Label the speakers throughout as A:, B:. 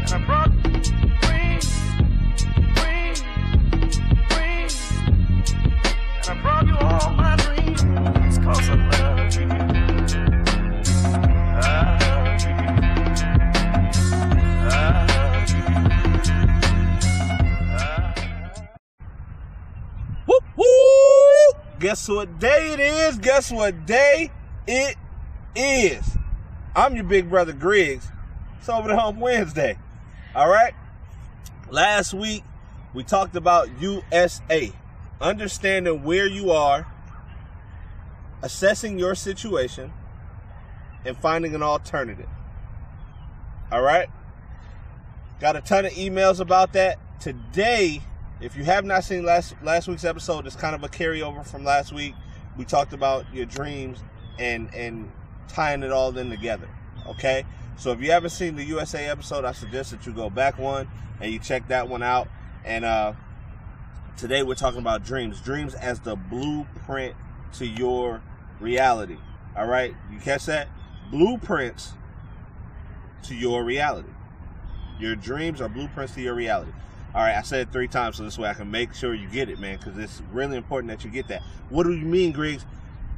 A: And I brought dreams. And I brought you all my dreams. It's 'cause I love you.
B: Whoop, whoop. Guess what day it is? Guess what day it is? I'm your big brother Griggs. It's over the Hump Wednesday. All right? Last week, we talked about USA. Understanding where you are, assessing your situation, and finding an alternative. All right? Got a ton of emails about that. Today, if you have not seen last week's episode, it's kind of a carryover from last week. We talked about your dreams and tying it all in together. Okay? So if you haven't seen the USA episode, I suggest that you go back one and you check that one out. And today we're talking about dreams. Dreams as the blueprint to your reality. All right? You catch that? Blueprints to your reality. Your dreams are blueprints to your reality. All right, I said it 3 times so this way I can make sure you get it, man, because it's really important that you get that. What do you mean, Griggs?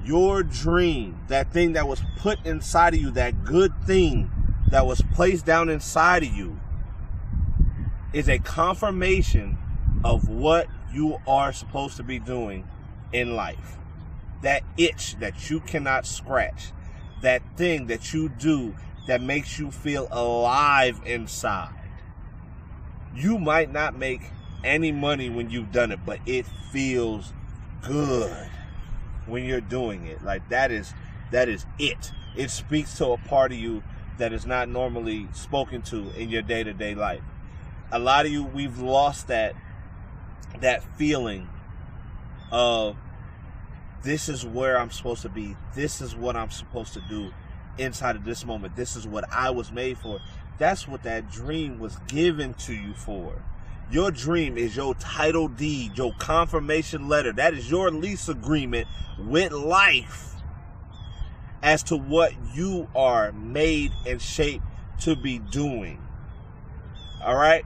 B: Your dream, that thing that was put inside of you, that good thing that was placed down inside of you, is a confirmation of what you are supposed to be doing in life. That itch that you cannot scratch, that thing that you do that makes you feel alive inside. You might not make any money when you've done it, but it feels good when you're doing it. Like that is it. It speaks to a part of you that is not normally spoken to in your day-to-day life. A lot of you, we've lost that feeling of this is where I'm supposed to be. This is what I'm supposed to do inside of this moment. This is what I was made for. That's what that dream was given to you for. Your dream is your title deed, your confirmation letter. That is your lease agreement with life as to what you are made and shaped to be doing. All right?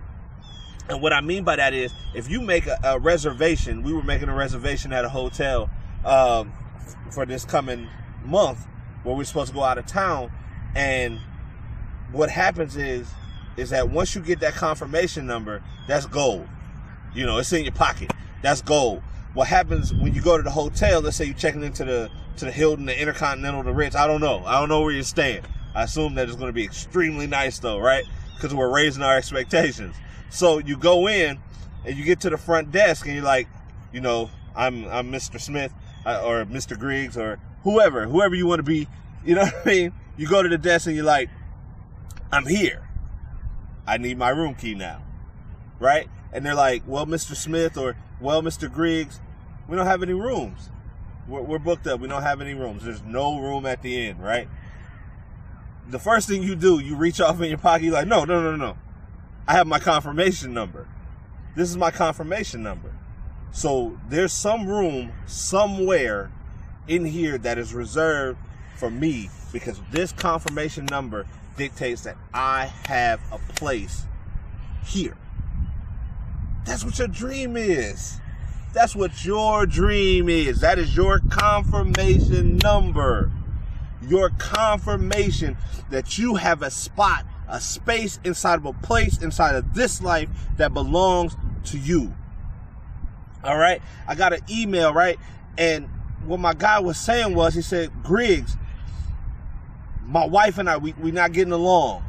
B: And what I mean by that is, if you make a reservation, we were making a reservation at a hotel for this coming month where we're supposed to go out of town, and what happens is that once you get that confirmation number, that's gold. You know, it's in your pocket. That's gold. What happens when you go to the hotel, let's say you're checking into the Hilton, the Intercontinental, the Ritz, I don't know where you're staying. I assume that it's going to be extremely nice though, right? Because we're raising our expectations. So you go in and you get to the front desk and you're like, you know, I'm Mr. Smith or Mr. Griggs or whoever you want to be. You know what I mean? You go to the desk and you're like, I'm here. I need my room key now. Right? And they're like, well, Mr. Smith or, well, Mr. Griggs, we don't have any rooms. We're booked up. We don't have any rooms. There's no room at the inn, right? The first thing you do, you reach off in your pocket. You're like, no. I have my confirmation number. This is my confirmation number. So there's some room somewhere in here that is reserved for me because this confirmation number dictates that I have a place here. That's what your dream is. That's what your dream is. That is your confirmation number. Your confirmation that you have a spot, a space inside of a place inside of this life that belongs to you. All right? I got an email, right? And what my guy was saying was, he said, Griggs, my wife and I, we're not getting along.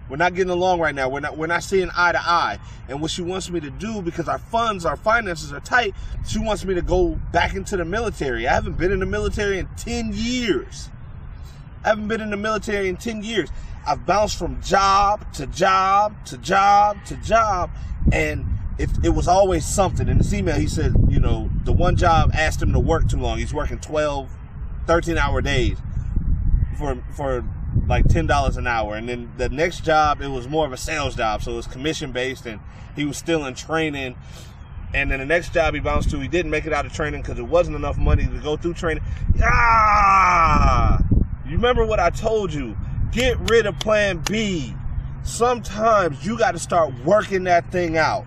B: We're not getting along right now. We're not seeing eye to eye. And what she wants me to do, because our finances are tight, she wants me to go back into the military. I haven't been in the military in 10 years. I've bounced from job to job to job to job, and it was always something. In this email, he said, you know, the one job asked him to work too long. He's working 12, 13-hour days for like $10 an hour. And then the next job, it was more of a sales job, so it was commission-based, and he was still in training. And then the next job he bounced to, he didn't make it out of training because there wasn't enough money to go through training. You remember what I told you? Get rid of plan B. sometimes you got to start working that thing out.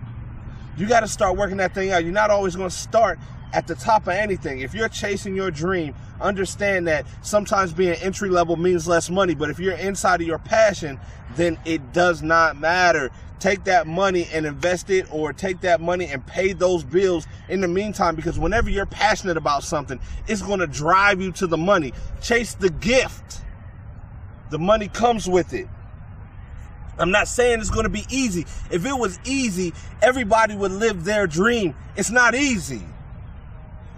B: You got to start working that thing out. You're not always going to start at the top of anything. If you're chasing your dream, understand that sometimes being entry level means less money, but if you're inside of your passion, then it does not matter. Take that money and invest it, or take that money and pay those bills in the meantime, because whenever you're passionate about something, it's going to drive you to the money. Chase the gift. The money comes with it. I'm not saying it's going to be easy. If it was easy, everybody would live their dream. It's not easy.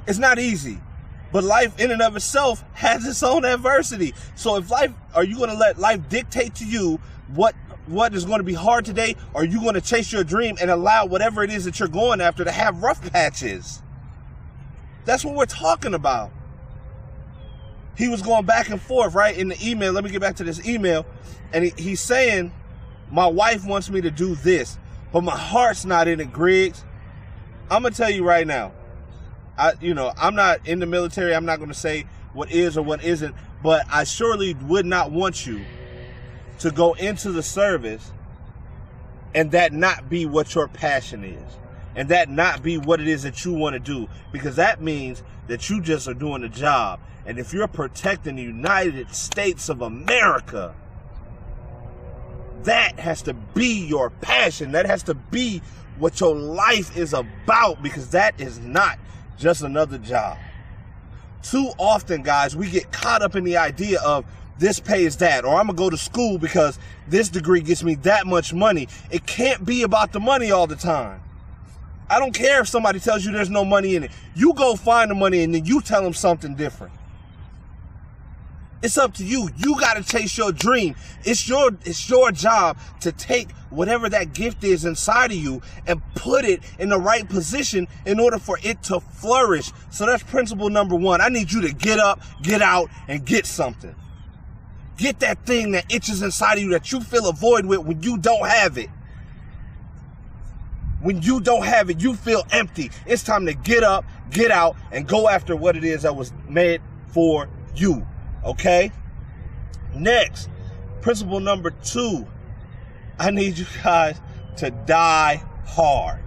B: It's not easy. But life in and of itself has its own adversity. So if life, are you going to let life dictate to you what is going to be hard today? Or are you going to chase your dream and allow whatever it is that you're going after to have rough patches? That's what we're talking about. He was going back and forth, right, in the email. Let me get back to this email. And he's saying, my wife wants me to do this, but my heart's not in it, Griggs. I'm going to tell you right now. I'm not in the military. I'm not going to say what is or what isn't, but I surely would not want you to go into the service and that not be what your passion is, and that not be what it is that you want to do, because that means that you just are doing a job. And if you're protecting the United States of America, that has to be your passion. That has to be what your life is about, because that is not just another job. Too often, guys, we get caught up in the idea of this pays that, or I'm going to go to school because this degree gets me that much money. It can't be about the money all the time. I don't care if somebody tells you there's no money in it. You go find the money and then you tell them something different. It's up to you. You got to chase your dream. It's your job to take whatever that gift is inside of you and put it in the right position in order for it to flourish. So that's principle number one. I need you to get up, get out, and get something. Get that thing that itches inside of you that you feel a void with when you don't have it. When you don't have it, you feel empty. It's time to get up, get out, and go after what it is that was made for you. Okay? Next, principle number 2. I need you guys to die hard.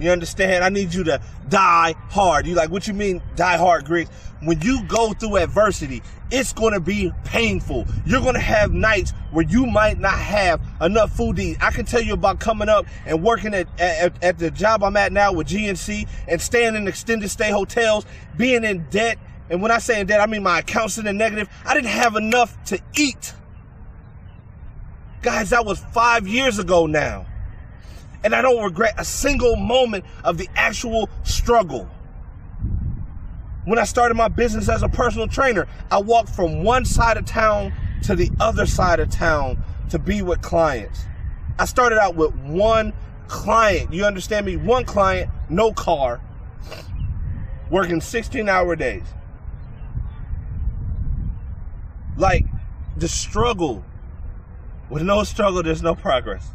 B: You understand? I need you to die hard. You like, what you mean die hard, Griggs? When you go through adversity, it's going to be painful. You're going to have nights where you might not have enough food to eat. I can tell you about coming up and working at the job I'm at now with GNC and staying in extended stay hotels, being in debt. And when I say in debt, I mean my account's in the negative. I didn't have enough to eat. Guys, that was 5 years ago now. And I don't regret a single moment of the actual struggle. When I started my business as a personal trainer, I walked from one side of town to the other side of town to be with clients. I started out with one client. You understand me? One client, no car, working 16-hour days. Like, the struggle. With no struggle, there's no progress.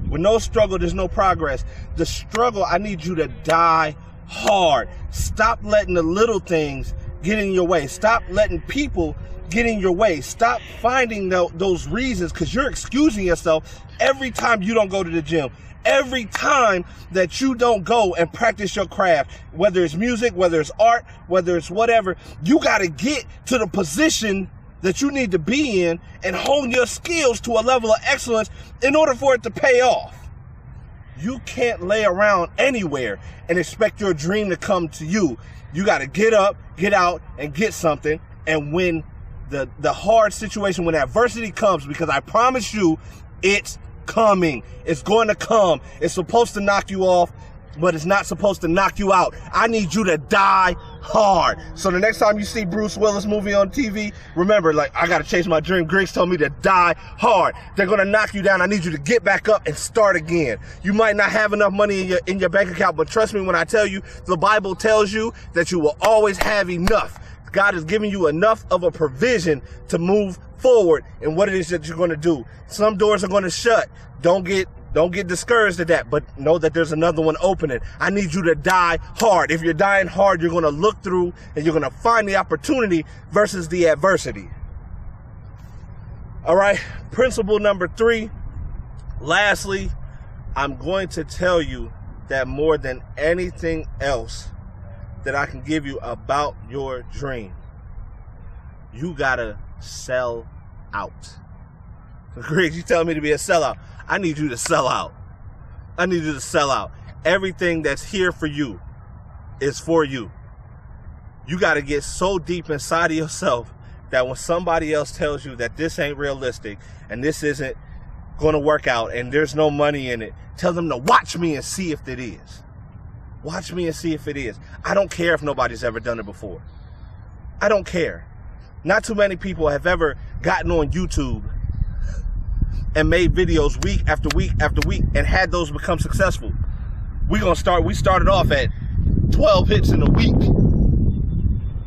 B: With no struggle, there's no progress. The struggle, I need you to die hard. Stop letting the little things get in your way. Stop letting people get in your way. Stop finding those reasons, because you're excusing yourself every time you don't go to the gym. Every time that you don't go and practice your craft, whether it's music, whether it's art, whether it's whatever, you got to get to the position that you need to be in and hone your skills to a level of excellence in order for it to pay off. You can't lay around anywhere and expect your dream to come to you. You got to get up, get out, and get something. And when the hard situation, when adversity comes, because I promise you, it's coming. It's going to come. It's supposed to knock you off, but it's not supposed to knock you out. I need you to die hard. So the next time you see Bruce Willis movie on TV, remember, like, I got to chase my dream. Griggs told me to die hard. They're going to knock you down. I need you to get back up and start again. You might not have enough money in your bank account, but trust me when I tell you, the Bible tells you that you will always have enough. God has given you enough of a provision to move forward in what it is that you're going to do. Some doors are going to shut. Don't get discouraged at that, but know that there's another one opening. I need you to die hard. If you're dying hard, you're going to look through and you're going to find the opportunity versus the adversity. All right, principle number 3. Lastly, I'm going to tell you that more than anything else that I can give you about your dream, you gotta sell out. Griggs, you telling me to be a sellout? I need you to sell out. I need you to sell out. Everything that's here for you is for you. You got to get so deep inside of yourself that when somebody else tells you that this ain't realistic and this isn't going to work out and there's no money in it, tell them to watch me and see if it is. Watch me and see if it is. I don't care if nobody's ever done it before. I don't care. Not too many people have ever gotten on YouTube and made videos week after week after week and had those become successful. We started off at 12 hits in a week.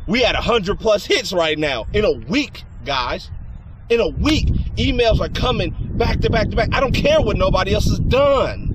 B: We at 100+ hits right now in a week, guys. In a week, emails are coming back to back to back. I don't care what nobody else has done.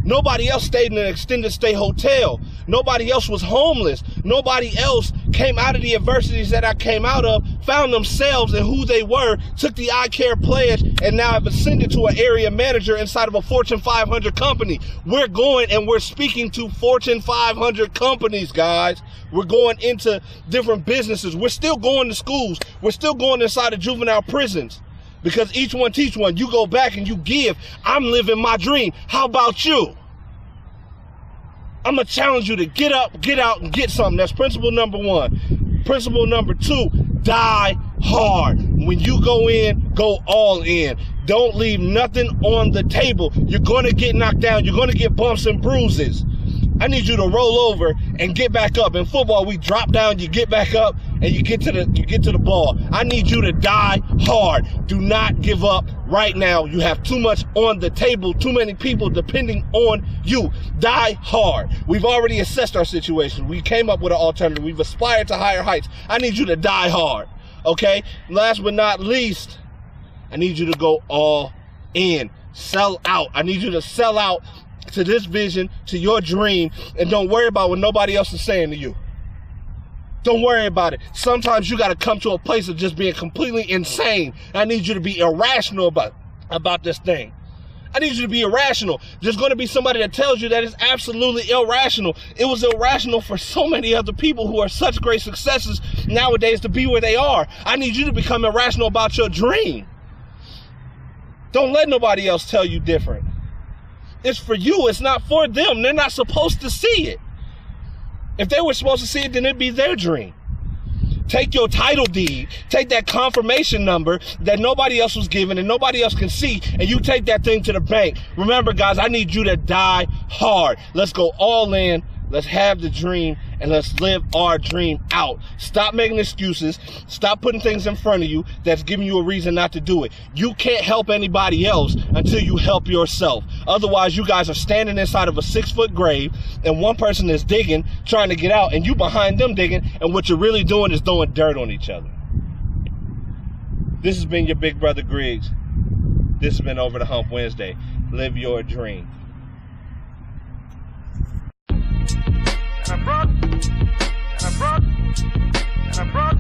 B: Nobody else stayed in an extended stay hotel. Nobody else was homeless. Nobody else came out of the adversities that I came out of, found themselves and who they were, took the I Care pledge, and now have ascended to an area manager inside of a Fortune 500 company. We're going and we're speaking to Fortune 500 companies, guys. We're going into different businesses. We're still going to schools. We're still going inside of juvenile prisons. Because each one teach one. You go back and you give. I'm living my dream. How about you? I'm going to challenge you to get up, get out, and get something. That's principle number 1. Principle number 2, die hard. When you go in, go all in. Don't leave nothing on the table. You're going to get knocked down. You're going to get bumps and bruises. I need you to roll over and get back up. In football, we drop down, you get back up, and you get to the ball. I need you to die hard. Do not give up right now. You have too much on the table, too many people depending on you. Die hard. We've already assessed our situation. We came up with an alternative. We've aspired to higher heights. I need you to die hard, okay? Last but not least, I need you to go all in. Sell out. I need you to sell out to this vision, to your dream, and don't worry about what nobody else is saying to you. Don't worry about it. Sometimes you got to come to a place of just being completely insane. I need you to be irrational about this thing. I need you to be irrational. There's going to be somebody that tells you that it's absolutely irrational. It was irrational for so many other people who are such great successes nowadays to be where they are. I need you to become irrational about your dream. Don't let nobody else tell you different. It's for you. It's not for them. They're not supposed to see it. If they were supposed to see it, then it'd be their dream. Take your title deed, take that confirmation number that nobody else was given and nobody else can see, and you take that thing to the bank. Remember, guys, I need you to die hard. Let's go all in. Let's have the dream and let's live our dream out. Stop making excuses. Stop putting things in front of you that's giving you a reason not to do it. You can't help anybody else until you help yourself. Otherwise, you guys are standing inside of a 6-foot grave and one person is digging, trying to get out, and you behind them digging, and what you're really doing is throwing dirt on each other. This has been your big brother Griggs. This has been Over the Hump Wednesday. Live your dream.
A: And I brought